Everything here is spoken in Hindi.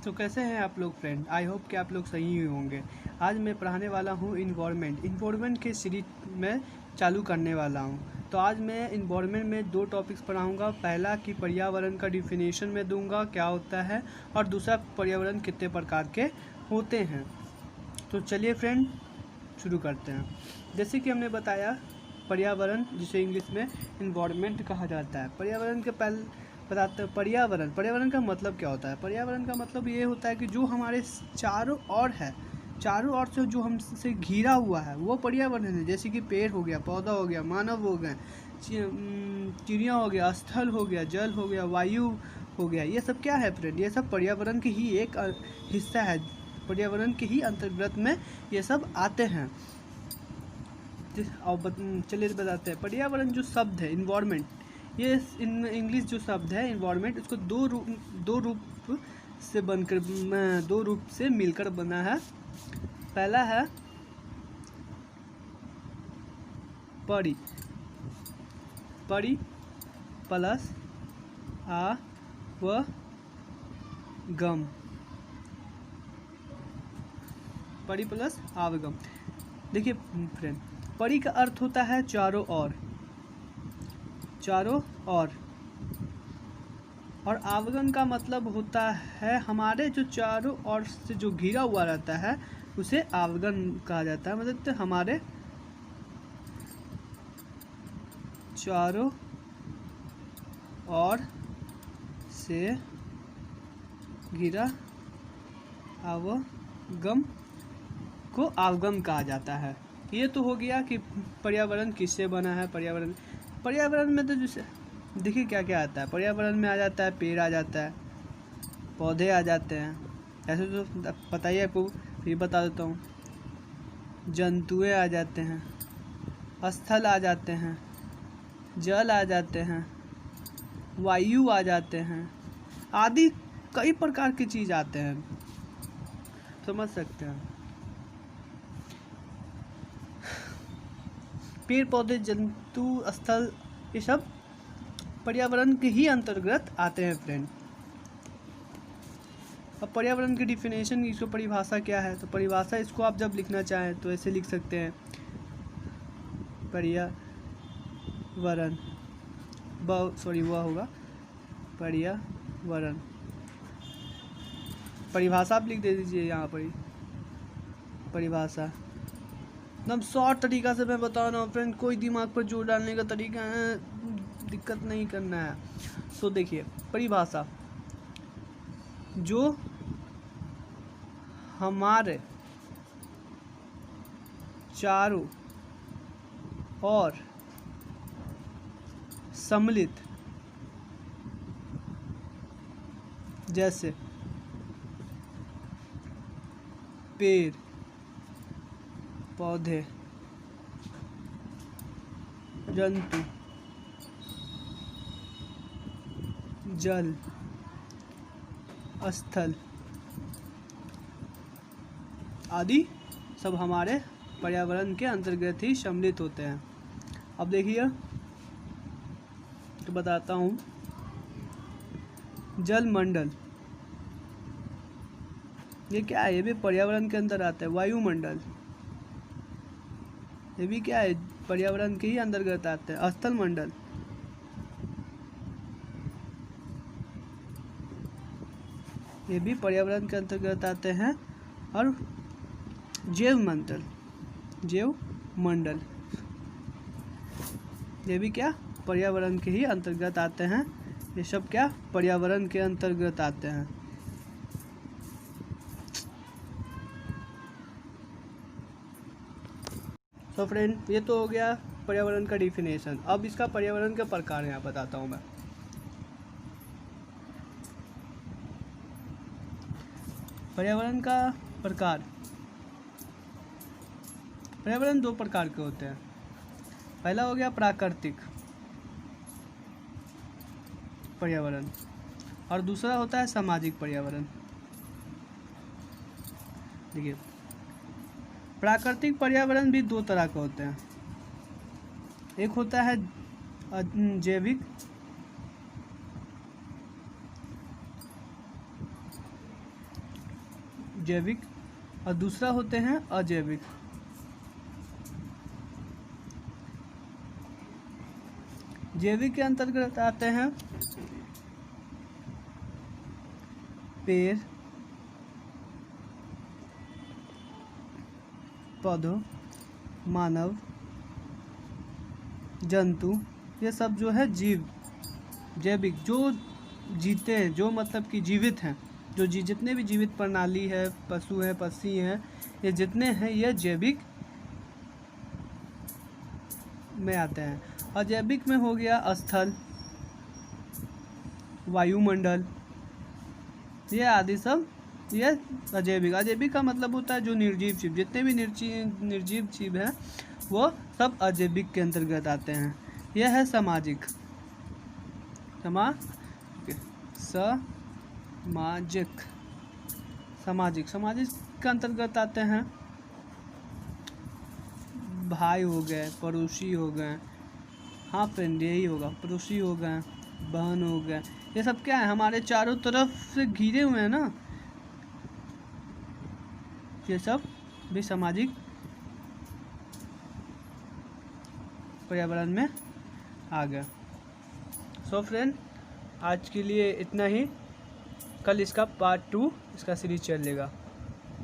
तो कैसे हैं आप लोग फ्रेंड? आई होप कि आप लोग सही ही होंगे। आज मैं पढ़ाने वाला हूँ इन्वायरमेंट के सीरीज में चालू करने वाला हूँ। तो आज मैं इन्वायरमेंट में दो टॉपिक्स पढ़ाऊँगा। पहला कि पर्यावरण का डिफिनेशन मैं दूंगा क्या होता है, और दूसरा पर्यावरण कितने प्रकार के होते हैं। तो चलिए फ्रेंड शुरू करते हैं। जैसे कि हमने बताया, पर्यावरण जिसे इंग्लिश में इन्वायरमेंट कहा जाता है। पर्यावरण के पहले बताते हैं। पर्यावरण का मतलब क्या होता है? पर्यावरण का मतलब ये होता है कि जो हमारे चारों ओर है, चारों ओर से जो हमसे घिरा हुआ है वो पर्यावरण है। जैसे कि पेड़ हो गया, पौधा हो गया, मानव हो गए, चिड़िया हो गया, स्थल हो गया, जल हो गया, वायु हो गया। ये सब क्या है फ्रेंड? ये सब पर्यावरण के ही एक हिस्सा है। पर्यावरण के ही अंतर्गत में ये सब आते हैं। और चलिए बताते हैं। पर्यावरण जो शब्द है इन्वायरमेंट, ये इन इंग्लिश जो शब्द है इन्वायरमेंट, इसको दो रूप से बनकर दो रूप से मिलकर बना है। पहला है परि परि प्लस आ व गम। परि प्लस आवगम। देखिए फ्रेंड, परि का अर्थ होता है चारों ओर, चारों ओर। और आवगन का मतलब होता है हमारे जो चारों ओर से जो घिरा हुआ रहता है उसे आवगन कहा जाता है। मतलब तो हमारे चारों ओर से घिरा अवगम को अवगम कहा जाता है। ये तो हो गया कि पर्यावरण किससे बना है। पर्यावरण में तो जैसे देखिए क्या क्या आता है। पर्यावरण में आ जाता है पेड़, आ जाता है पौधे, आ जाते हैं। ऐसे तो पता ही है आपको, फिर बता देता हूँ। जंतुएं आ जाते हैं, स्थल आ जाते हैं, जल आ जाते हैं, वायु आ जाते हैं, आदि कई प्रकार की चीज़ आते हैं। समझ सकते हैं। पेड़ पौधे, जंतु, स्थल, ये सब पर्यावरण के ही अंतर्गत आते हैं फ्रेंड। अब पर्यावरण की डिफिनेशन, इसको परिभाषा क्या है? तो परिभाषा इसको आप जब लिखना चाहें तो ऐसे लिख सकते हैं। पर्यावरण वह होगा पर्यावरण। परिभाषा आप लिख दे दीजिए यहाँ पर ही। परिभाषा एकदम शॉर्ट तरीका से मैं बता रहा हूँ फ्रेंड, कोई दिमाग पर जोर डालने का तरीका है, दिक्कत नहीं करना है। तो देखिए परिभाषा, जो हमारे चारों ओर सम्मिलित, जैसे पेड़ पौधे, जंतु, जल, स्थल आदि सब हमारे पर्यावरण के अंतर्गत ही सम्मिलित होते हैं। अब देखिए तो बताता हूँ। जल मंडल, ये क्या है? ये भी पर्यावरण के अंदर आता है। वायुमंडल, ये भी क्या है? पर्यावरण के ही अंतर्गत आते हैं। स्थल मंडल, ये भी पर्यावरण के अंतर्गत आते हैं। और जैव मंडल, ये भी क्या? पर्यावरण के ही अंतर्गत आते हैं। ये सब क्या? पर्यावरण के अंतर्गत आते हैं। तो फ्रेंड, ये तो हो गया पर्यावरण का डिफिनेशन। अब इसका पर्यावरण के प्रकार यहाँ बताता हूँ मैं। पर्यावरण का प्रकार, पर्यावरण दो प्रकार के होते हैं। पहला हो गया प्राकृतिक पर्यावरण, और दूसरा होता है सामाजिक पर्यावरण। देखिए प्राकृतिक पर्यावरण भी दो तरह के होते हैं। एक होता है जैविक, और दूसरा होते हैं अजैविक। जैविक के अंतर्गत आते हैं पेड़, पौधों, मानव, जंतु, ये सब जो है जीव। जैविक जो जीते हैं, जो मतलब कि जीवित हैं, जो जितने भी जीवित प्रणाली है, पशु है, पक्षी हैं, ये जितने हैं ये जैविक में आते हैं। अजैविक में हो गया स्थल, वायुमंडल, ये आदि सब ये अजैविक। अजैविक का मतलब होता है जो निर्जीव जीव, जितने भी निर्जीव जीव हैं वो सब अजैविक के अंतर्गत आते हैं। यह है सामाजिक। सामाजिक के अंतर्गत आते हैं भाई हो गए, पड़ोसी हो गए, हाँ फ्रेंड यही होगा, पड़ोसी हो गए, बहन हो गए, ये सब क्या है, हमारे चारों तरफ से घिरे हुए हैं ना, ये सब भी सामाजिक पर्यावरण में आ गया। सो फ्रेंड, आज के लिए इतना ही। कल इसका पार्ट 2 इसका सीरीज चलेगा।